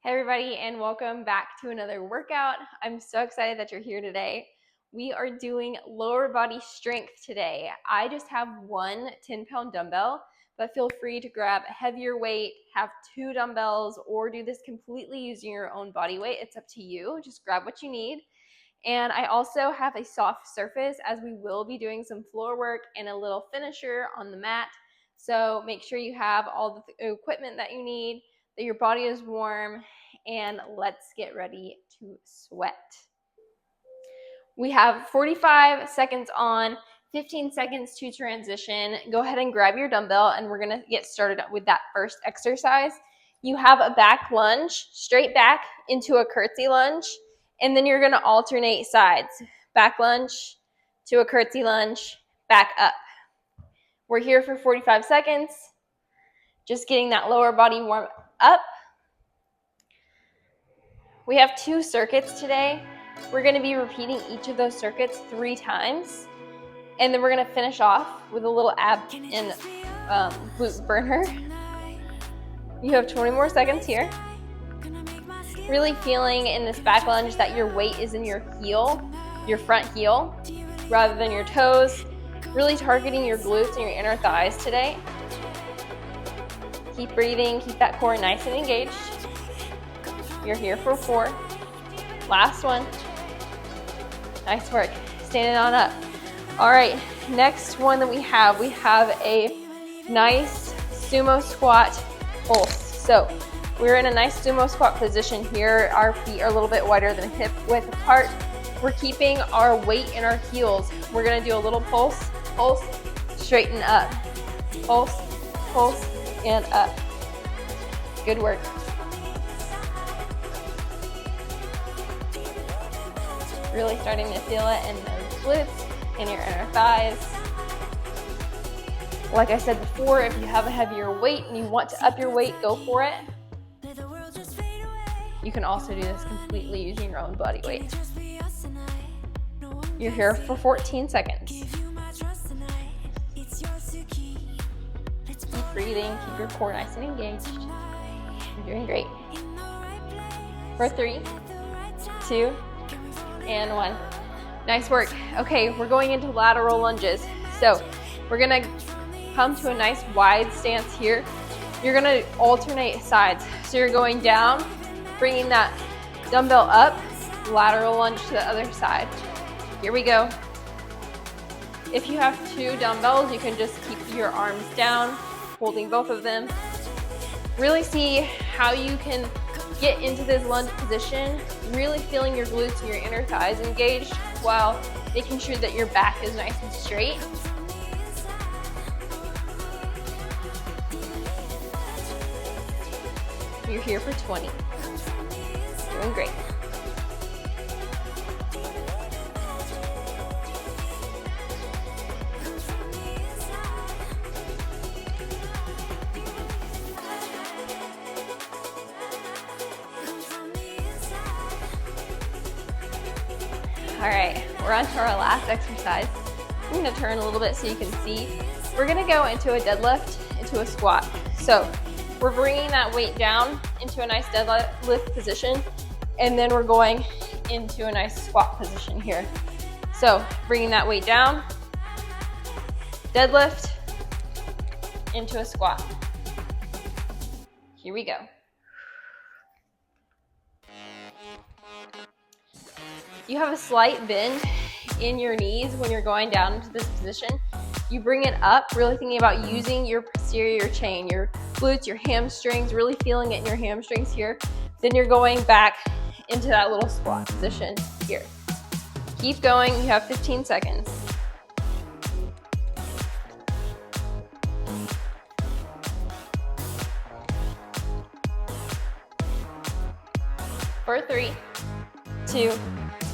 Hey everybody, and welcome back to another workout. I'm so excited that you're here today. We are doing lower body strength today. I just have one 10-pound dumbbell, but feel free to grab a heavier weight, have 2 dumbbells, or do this completely using your own body weight. It's up to you. Just grab what you need. And I also have a soft surface as we will be doing some floor work and a little finisher on the mat. So make sure you have all the equipment that you need, that your body is warm, and let's get ready to sweat. We have 45 seconds on, 15 seconds to transition. Go ahead and grab your dumbbell, and we're gonna get started with that first exercise. You have a back lunge, straight back into a curtsy lunge, and then you're gonna alternate sides. Back lunge to a curtsy lunge, back up. We're here for 45 seconds, just getting that lower body warm up. We have 2 circuits today. We're gonna be repeating each of those circuits 3 times, and then we're gonna finish off with a little ab and glute burner. You have 20 more seconds here. Really feeling in this back lunge that your weight is in your heel, your front heel, rather than your toes. Really targeting your glutes and your inner thighs today. Keep breathing, keep that core nice and engaged. You're here for 4. Last one. Nice work. Standing on up. All right, next one that we have a nice sumo squat pulse. So we're in a nice sumo squat position here. Our feet are a little bit wider than hip width apart. We're keeping our weight in our heels. We're gonna do a little pulse, pulse, straighten up. Pulse, pulse, and up. Good work. Really starting to feel it in those glutes, in your inner thighs. Like I said before, if you have a heavier weight and you want to up your weight, go for it. You can also do this completely using your own body weight. You're here for 14 seconds. Keep breathing, keep your core nice and engaged. You're doing great. For 3, 2, and 1. Nice work. Okay, we're going into lateral lunges. So we're gonna come to a nice wide stance here. You're gonna alternate sides. So you're going down, bringing that dumbbell up, lateral lunge to the other side. Here we go. If you have 2 dumbbells, you can just keep your arms down, holding both of them. Really see how you can get into this lunge position, really feeling your glutes and your inner thighs engaged while making sure that your back is nice and straight. You're here for 20. Doing great. All right, we're on to our last exercise. I'm gonna turn a little bit so you can see. We're gonna go into a deadlift, into a squat. So we're bringing that weight down into a nice deadlift position, and then we're going into a nice squat position here. So bringing that weight down, deadlift, into a squat. Here we go. You have a slight bend in your knees when you're going down into this position. You bring it up, really thinking about using your posterior chain, your glutes, your hamstrings, really feeling it in your hamstrings here. Then you're going back into that little squat position here. Keep going, you have 15 seconds. For 3, 2,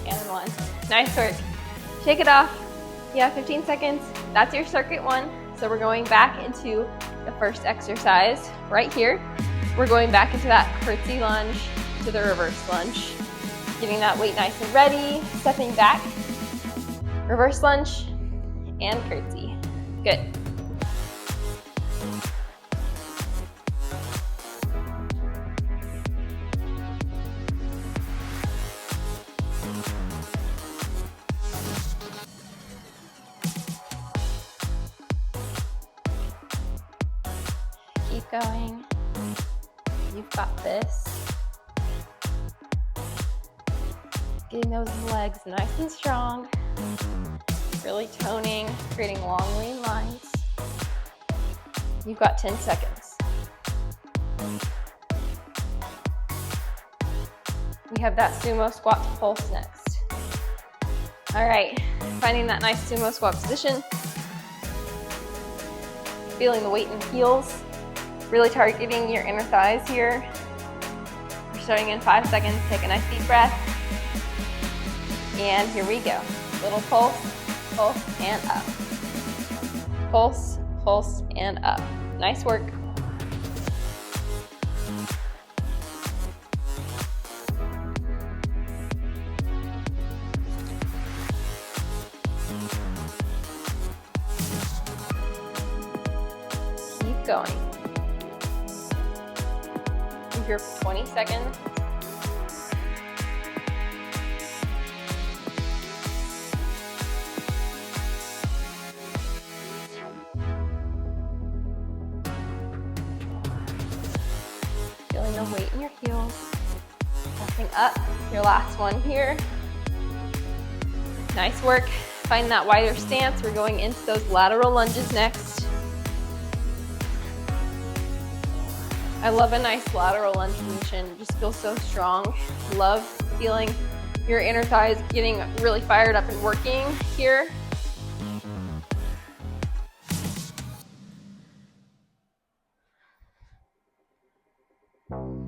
and 1. Nice work. Shake it off. You have 15 seconds. That's your circuit 1. So we're going back into the first exercise right here. We're going back into that curtsy lunge to the reverse lunge. Getting that weight nice and ready, stepping back, reverse lunge, and curtsy. Good. going. You've got this. Getting those legs nice and strong. Really toning, creating long, lean lines. You've got 10 seconds. We have that sumo squat to pulse next. All right, finding that nice sumo squat position. Feeling the weight in the heels. Really targeting your inner thighs here. We're starting in 5 seconds. Take a nice deep breath. And here we go. Little pulse, pulse, and up. Pulse, pulse, and up. Nice work. Keep going. You're here for 20 seconds. Feeling the weight in your heels. Pressing up. Your last one here. Nice work. Find that wider stance. We're going into those lateral lunges next. I love a nice lateral lunge position. It just feels so strong. Love feeling your inner thighs getting really fired up and working here.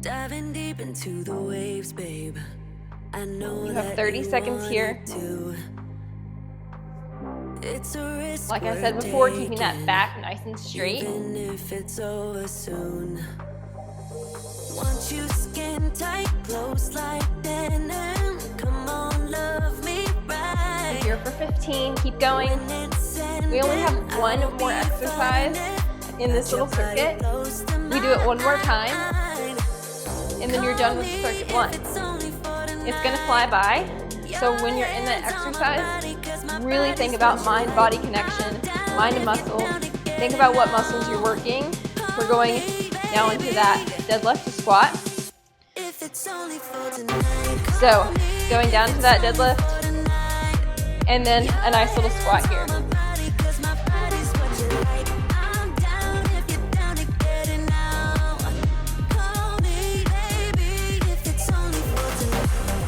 Diving deep into the waves, babe. I know you have 30 seconds here. It's a risk like I said before, keeping that back nice and straight. Even if it's over soon. Want you skin tight, close like denim. Come on, love me right. Here for 15, keep going. We only have one more exercise in this little circuit. We do it one more time, and then you're done with circuit one. It's gonna fly by, so when you're in that exercise, really think about mind-body connection, mind and muscle. Think about what muscles you're working. We're going now into that deadlift to squat. So going down to that deadlift, and then a nice little squat here.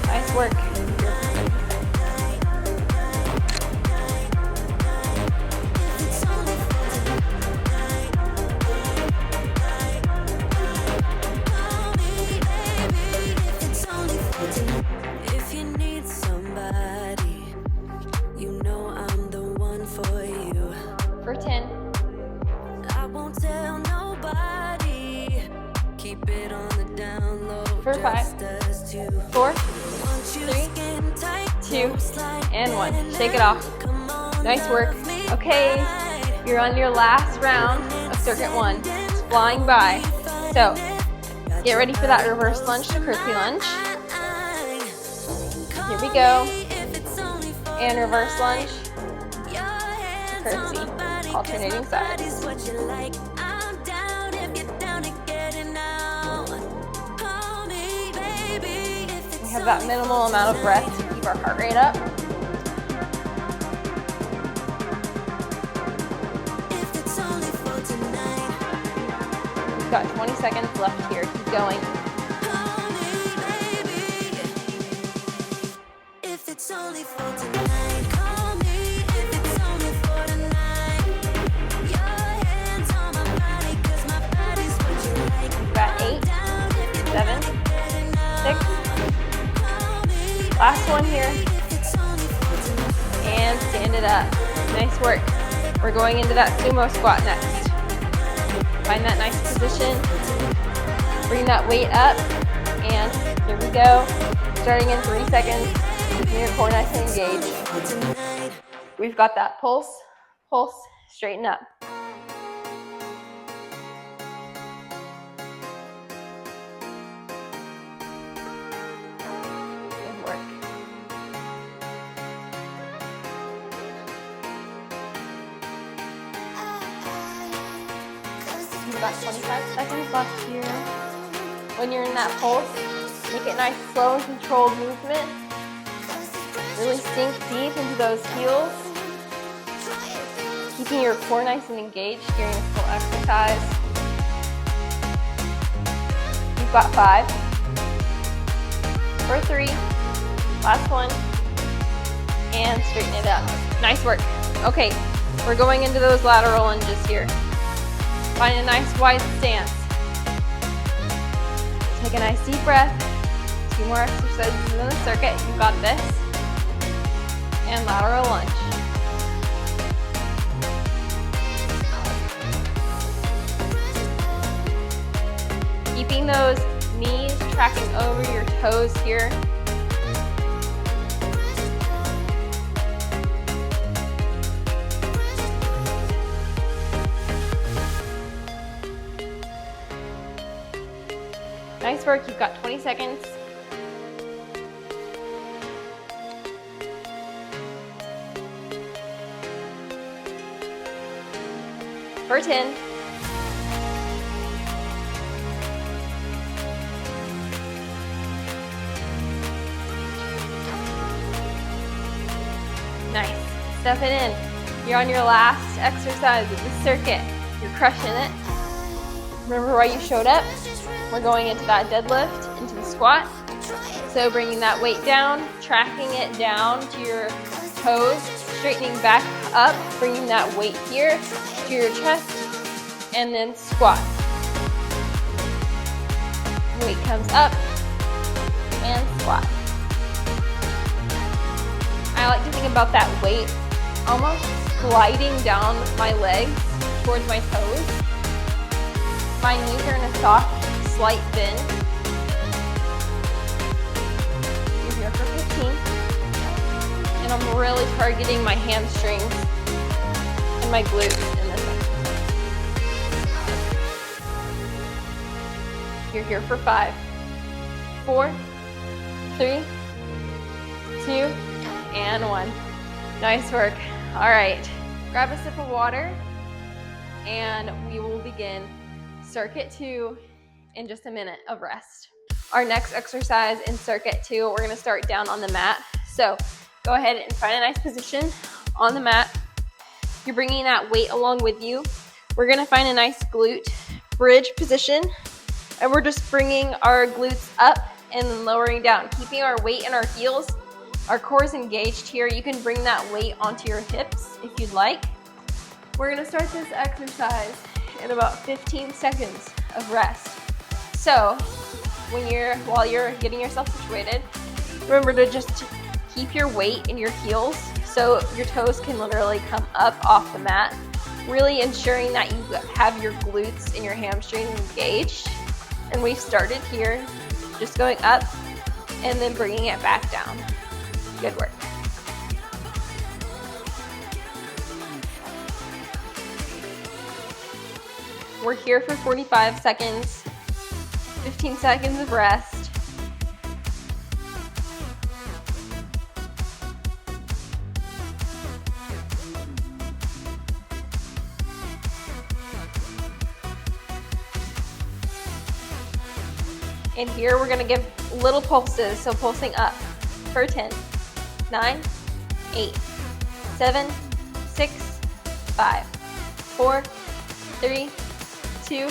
Nice work. If you need somebody, you know I'm the one for you. For 10. I won't tell nobody. Keep it on the down low. For 5, 4, 3, 2, and 1. Shake it off. Nice work. Okay, you're on your last round of circuit 1. It's flying by. So get ready for that reverse lunge to curtsy lunge. Here we go. And reverse lunge to curtsy. Alternating sides. We have that minimal amount of breath to keep our heart rate up. We've got 20 seconds left here. Keep going. If it's only for tonight, call me. If it's only for tonight, your hands on my body, 'cause my body's what you like. We've got 8, 7, 6. Last one here. And stand it up. Nice work. We're going into that sumo squat next. Find that nice position. Bring that weight up. And here we go. Starting in 3 seconds. Keeping your core nice and engaged. We've got that pulse, pulse, straighten up. Good work. We've got 25 seconds left here. When you're in that pulse, make it nice, slow and controlled movement. Really sink deep into those heels. Keeping your core nice and engaged during this full exercise. You've got 5. For 3. Last one. And straighten it up. Nice work. Okay, we're going into those lateral lunges here. Find a nice wide stance. Take a nice deep breath. 2 more exercises in the circuit. You've got this. And lateral lunge. Keeping those knees tracking over your toes here. Nice work, you've got 20 seconds. For 10. Nice, step it in. You're on your last exercise of the circuit. You're crushing it. Remember why you showed up? We're going into that deadlift, into the squat. So bringing that weight down, tracking it down to your toes, straightening back up, bringing that weight here to your chest, and then squat. Weight comes up, and squat. I like to think about that weight almost gliding down my legs towards my toes. My knees are in a soft, slight bend. You're here for 15. And I'm really targeting my hamstrings and my glutes in this exercise. You're here for 5, 4, 3, 2, and 1. Nice work. All right, grab a sip of water and we will begin circuit 2 in just a minute of rest. Our next exercise in circuit 2, we're gonna start down on the mat. So go ahead and find a nice position on the mat. You're bringing that weight along with you. We're gonna find a nice glute bridge position, and we're just bringing our glutes up and then lowering down, keeping our weight in our heels. Our core is engaged here. You can bring that weight onto your hips if you'd like. We're gonna start this exercise in about 15 seconds of rest. So while you're getting yourself situated, remember to just keep your weight in your heels so your toes can literally come up off the mat, really ensuring that you have your glutes and your hamstrings engaged. And we've started here, just going up and then bringing it back down. Good work. We're here for 45 seconds, 15 seconds of rest. And here we're gonna give little pulses, so pulsing up for 10, 9, 8, 7, 6, 5, 4, 3, 2,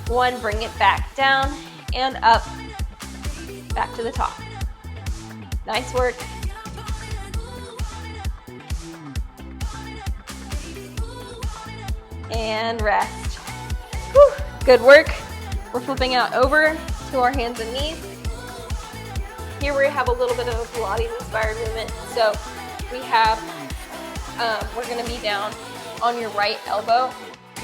1. Bring it back down and up, back to the top. Nice work. And rest. Whew. Good work. We're flipping out over to our hands and knees. Here we have a little bit of a Pilates inspired movement. So we have, we're gonna be down on your right elbow.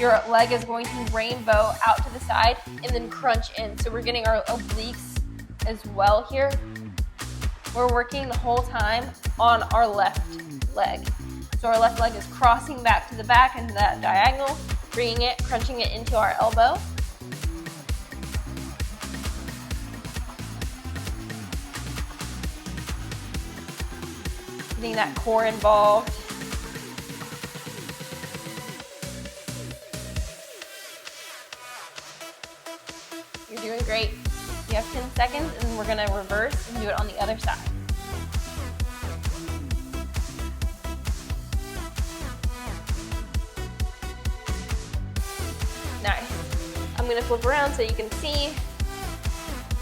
Your leg is going to rainbow out to the side and then crunch in. So we're getting our obliques as well here. We're working the whole time on our left leg. So our left leg is crossing back to the back into that diagonal, bringing it, crunching it into our elbow. Getting that core involved. seconds, and we're gonna reverse and do it on the other side. Nice. I'm gonna flip around so you can see.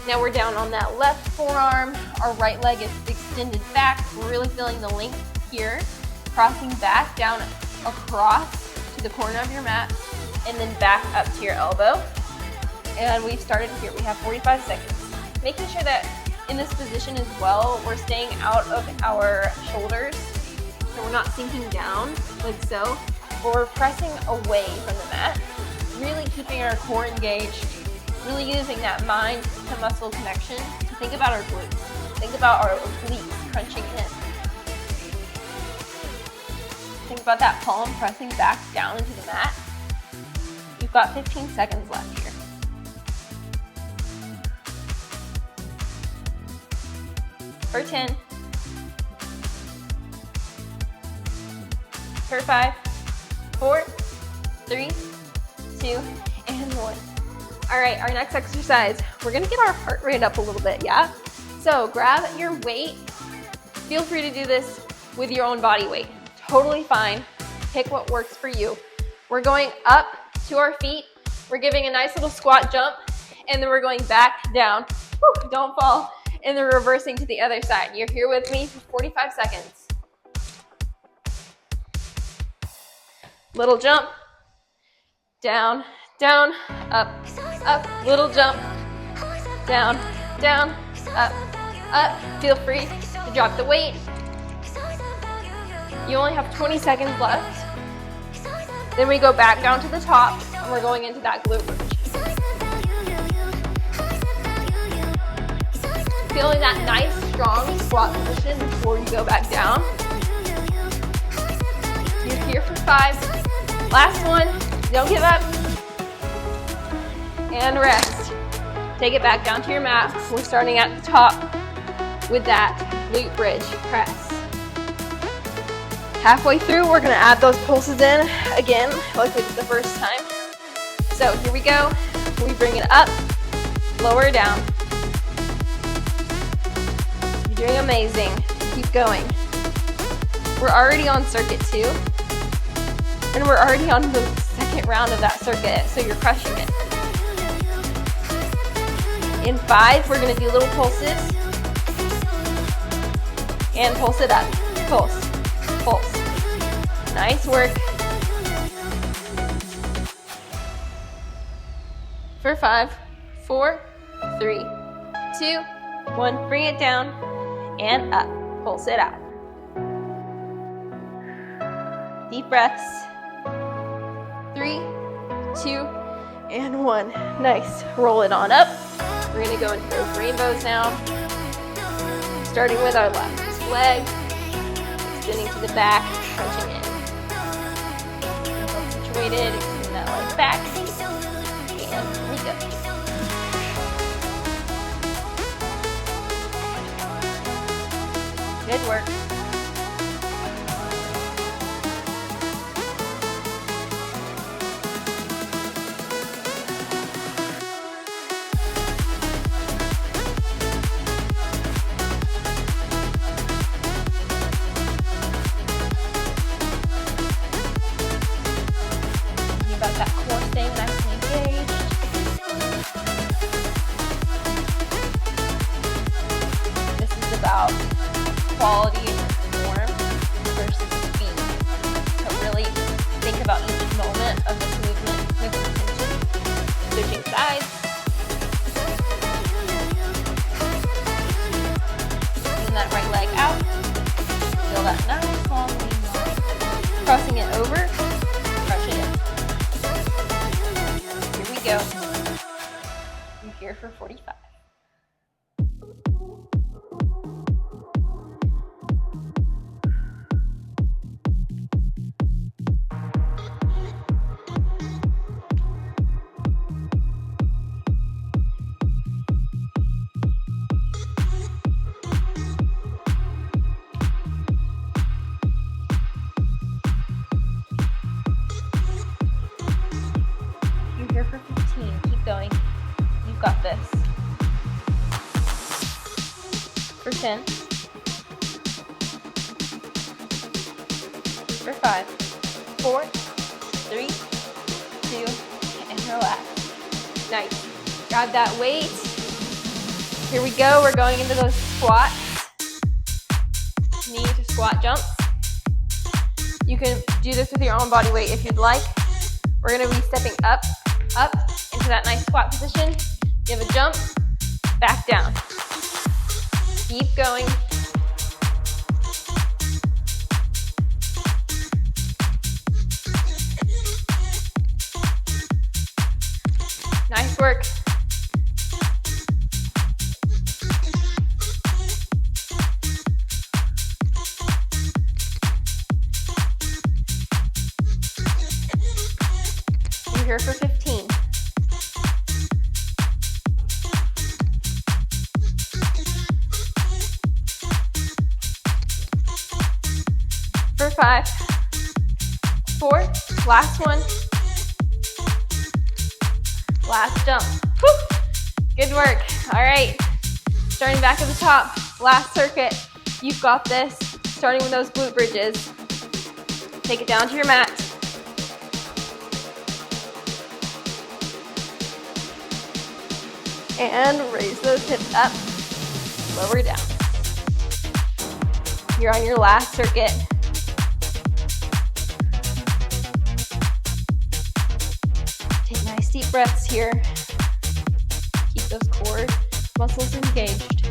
Now we're down on that left forearm. Our right leg is extended back. We're really feeling the length here. Crossing back down across to the corner of your mat, and then back up to your elbow. And we've started here. We have 45 seconds. Making sure that in this position as well, we're staying out of our shoulders, so we're not sinking down like so, but we're pressing away from the mat. Really keeping our core engaged, really using that mind to muscle connection to think about our glutes, think about our obliques crunching in. Think about that palm pressing back down into the mat. You've got 15 seconds left here. For 10, for 5, 4, 3, 2, and 1. All right, our next exercise, we're gonna get our heart rate up a little bit, yeah? So grab your weight. Feel free to do this with your own body weight. Totally fine. Pick what works for you. We're going up to our feet. We're giving a nice little squat jump, and then we're going back down. Whew, don't fall. And then reversing to the other side. You're here with me for 45 seconds. Little jump, down, down, up, up, little jump, down, down, up, up. Feel free to drop the weight. You only have 20 seconds left. Then we go back down to the top, and we're going into that glute bridge. Feeling that nice, strong squat position before you go back down. You're here for 5. Last one. Don't give up. And rest. Take it back down to your mat. We're starting at the top with that glute bridge press. Halfway through, we're gonna add those pulses in again, like we did the first time. So here we go. We bring it up, lower down. You're doing amazing. Keep going. We're already on circuit 2, and we're already on the second round of that circuit, so you're crushing it. In 5, we're gonna do little pulses, and pulse it up. Pulse, pulse. Nice work. For 5, 4, 3, 2, 1. Bring it down and up. Pulse it out. Deep breaths. 3, 2, and 1. Nice. Roll it on up. We're gonna go into those rainbows now. Starting with our left leg. Extending to the back, crunching in. Situated, extend that leg back. And we go. Good work. About that core staying nice and engaged. This is about quality and form versus speed. So really think about each moment of this movement with intention. Switching sides. Bring that right leg out. Feel that nice long lean line. Crossing it over. Crushing it. Go. I'm here for 45. You're here for 15. Keep going. You've got this. For 10. For 5, 4, 3, 2, and relax. Nice. Grab that weight. Here we go. We're going into those squats. Knee to squat jumps. You can do this with your own body weight if you'd like. We're going to be stepping up into that nice squat position. You have a jump, back down. Keep going. Nice work. You're here for 15. For 5, 4, last one. Last jump. Whew. Good work. All right. Starting back at the top. Last circuit. You've got this. Starting with those glute bridges. Take it down to your mat. And raise those hips up. Lower down. You're on your last circuit. Take nice deep breaths here. Keep those core muscles engaged.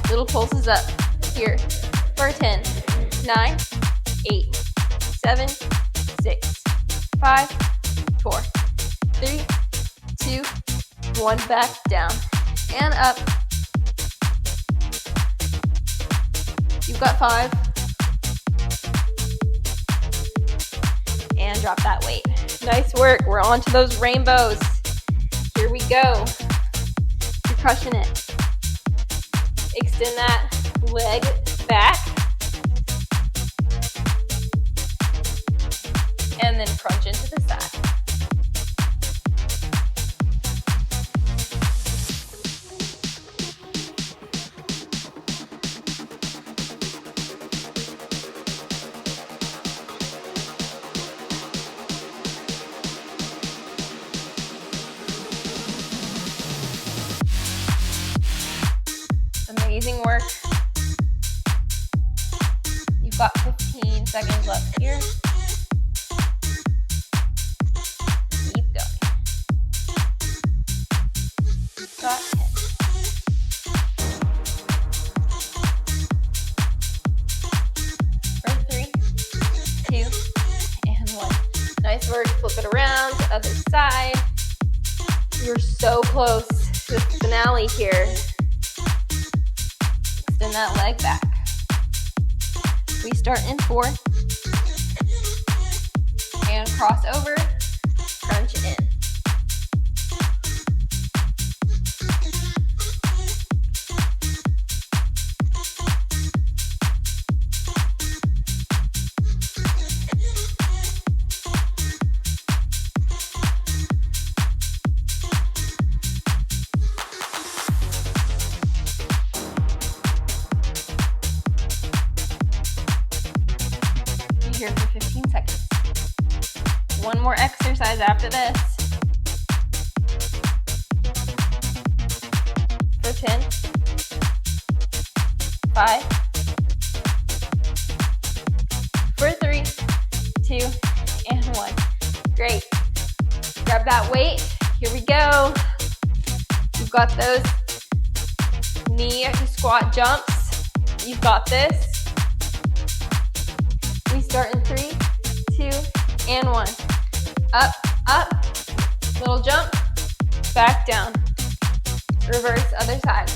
Little pulses up here for 10, 9, 8, 7, 6, 5, 4, 3, 2, 1, back down and up. You've got 5. And drop that weight. Nice work. We're on to those rainbows. Here we go. You're crushing it. Extend that leg back. And then crunch into the side. Amazing work. You've got 15 seconds left here. Keep going. You've got 10. For 3, 2, and 1. Nice work. Flip it around to the other side. You're so close to the finale here. Extend that leg back. We start in 4. And cross over, crunch in. Here for 15 seconds. One more exercise after this. For 10, 5, for 3, 2, and 1. Great. Grab that weight. Here we go. You've got those knee to squat jumps. You've got this. We start in 3, 2, and 1. Up, up, little jump, back down. Reverse, other side.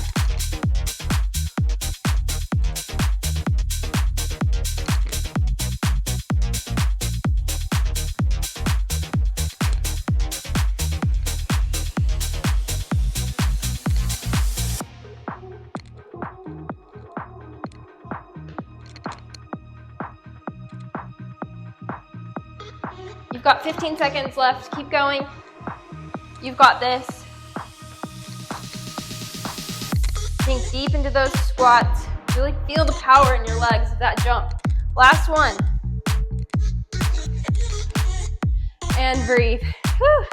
You've got 15 seconds left. Keep going. You've got this. Sink deep into those squats. Really feel the power in your legs of that jump. Last one. And breathe. Whew.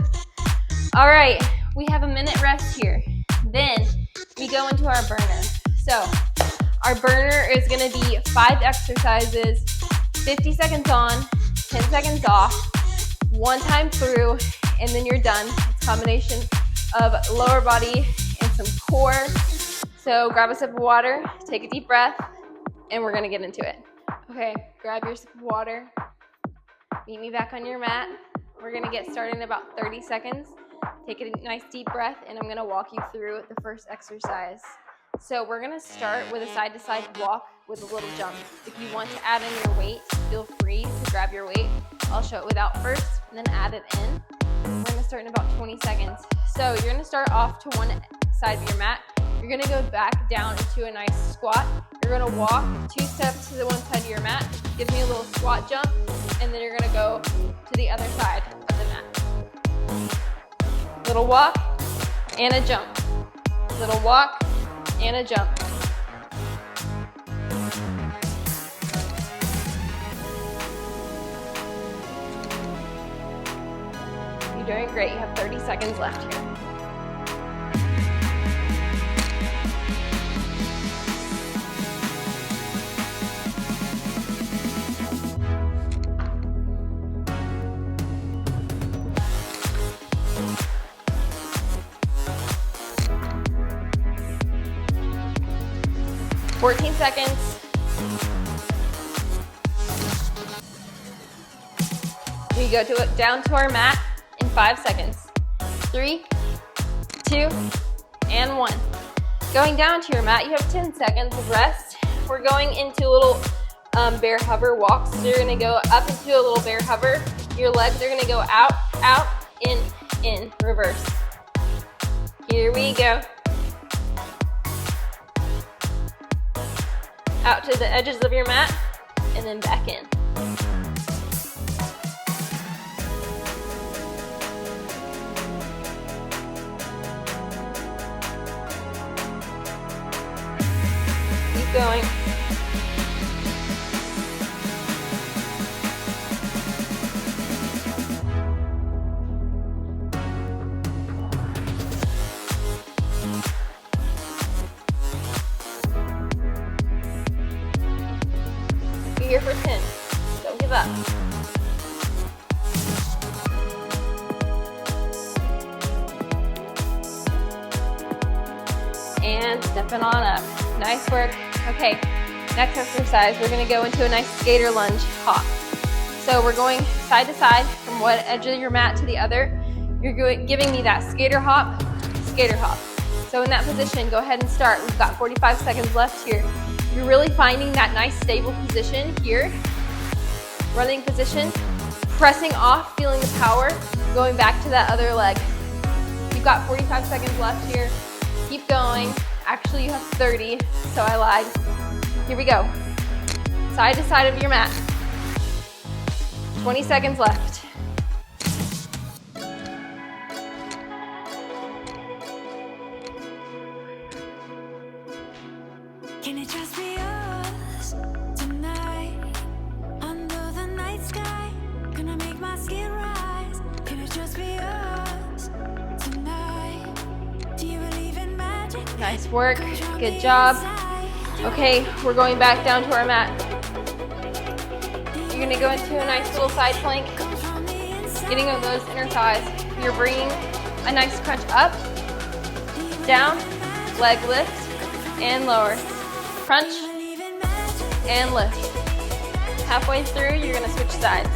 All right, we have a minute rest here. Then we go into our burner. So our burner is gonna be 5 exercises, 50 seconds on, 10 seconds off, 1 time through, and then you're done. It's a combination of lower body and some core. So grab a sip of water, take a deep breath, and we're gonna get into it. Okay, grab your sip of water. Meet me back on your mat. We're gonna get started in about 30 seconds. Take a nice deep breath, and I'm gonna walk you through the first exercise. So we're gonna start with a side-to-side walk with a little jump. If you want to add in your weight, feel free to grab your weight. I'll show it without first, and then add it in. We're gonna start in about 20 seconds. So you're gonna start off to one side of your mat. You're gonna go back down into a nice squat. You're gonna walk 2 steps to the one side of your mat. Give me a little squat jump, and then you're gonna go to the other side of the mat. Little walk and a jump. Little walk and a jump. You're doing great. You have 30 seconds left here. Fourteen seconds. We go down to our mat in 5 seconds. 3, 2, and 1. Going down to your mat, you have 10 seconds of rest. We're going into a little bear hover walk. So you're gonna go up into a little bear hover. Your legs are gonna go out, out, in, reverse. Here we go. Out to the edges of your mat, and then back in. Keep going. You're here for 10. Don't give up. And stepping on up. Nice work. Okay, next exercise, we're gonna go into a nice skater lunge hop. So we're going side to side from one edge of your mat to the other. You're giving me that skater hop, skater hop. So in that position, go ahead and start. We've got 45 seconds left here. You're really finding that nice stable position here. Running position, pressing off, feeling the power, going back to that other leg. You've got 45 seconds left here. Keep going. Actually, you have 30, so I lied. Here we go. Side to side of your mat. 20 seconds left. Can it just be us tonight? Under the night sky, gonna make my skin rise. Can it just be us tonight? Do you believe in magic? Nice work. Good job. Okay, we're going back down to our mat. You're gonna go into a nice little side plank, getting on those inner thighs. You're bringing a nice crunch up, down, leg lift, and lower. Crunch and lift. Halfway through, you're gonna switch sides.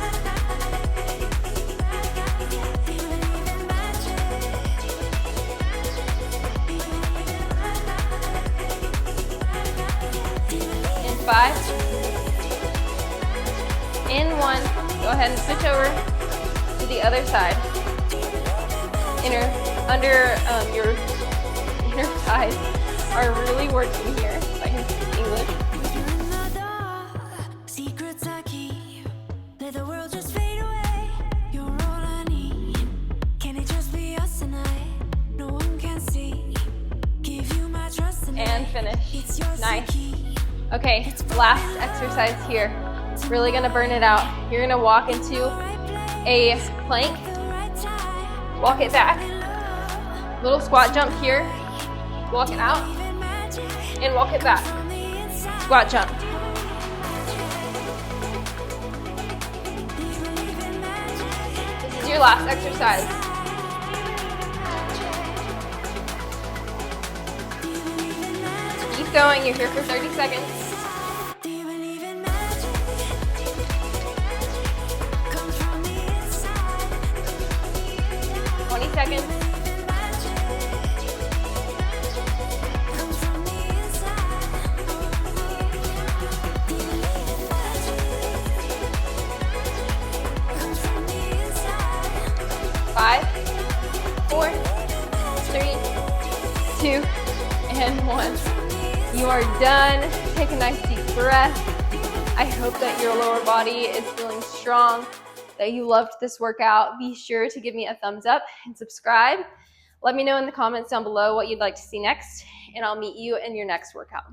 In 5, in 1, go ahead and switch over to the other side. Your inner thighs are really working here. If I can speak English. Secrets I keep, let the world just fade away. You're all I need. Can it just be us tonight? No one can see. Give you my trust tonight. And finish. Nice. Okay, last exercise here. Really gonna burn it out. You're gonna walk into a plank, walk it back, little squat jump here, walk it out, and walk it back. Squat jump. This is your last exercise. Keep going, you're here for 30 seconds. 20 seconds. 5, 4, 3, 2, and 1. You are done. Take a nice deep breath. I hope that your lower body is feeling strong, that you loved this workout. Be sure to give me a thumbs up and subscribe. Let me know in the comments down below what you'd like to see next, and I'll meet you in your next workout.